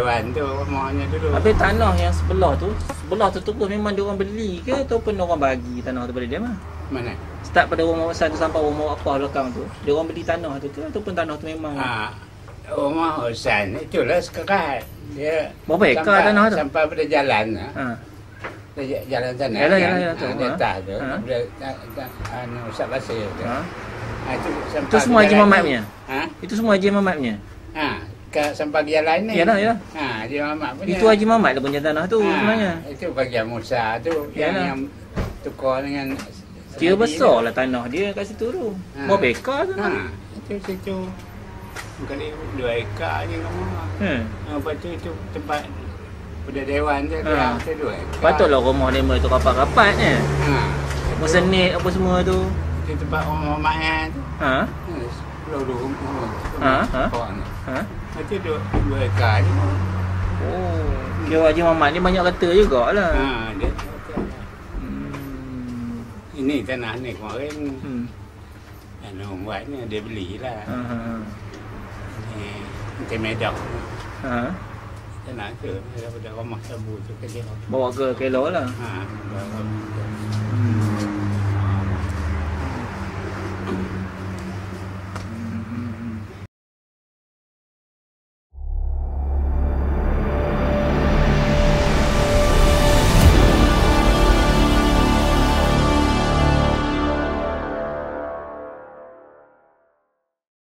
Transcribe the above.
dewan tu rumahnya dulu. Habis tanah yang sebelah tu terus memang dia orang beli ke ataupun dia orang bagi tanah tu pada dia mah? Mana? Start pada rumah besar tu sampai rumah apa belakang tu. Dia orang beli tanah tu ke ataupun tanah tu memang Rumah Husan itulah sekerat. Dia berapa ekar tanah tu? Sampai pada jalan. Jalan sana. Jalan tu. Di atas tu. Ustaz Basir tu. Itu semua Haji Mamat punya? Itu semua Haji Mamat punya? Sampai ke jalan ni. Yalah. Haji Mamat punya. Itu Haji Mamat lah punya tanah tu sebenarnya. Itu bagian Musa tu. Yang tukar dengan kira besar lah tanah dia kat situ tu. Berapa ekar tu? Situ. Kali 2 ekar je rumah. Lepas tu itu tempat pada dewan je dia 2 ekar. Patutlah rumah dia tu rapat-rapat je. Senit apa semua tu. Itu tempat rumah Mayan tu. 10 rumah. Itu 2 ekar je. Oh, kira Haji Mamat ni banyak kata jugalah. Dia ini tanah ni kemarin buat ni dia belilah. Di Medak. Tanah tu daripada rumah Sabu tu ke dia. Bawa ke Kelah lah. Bawa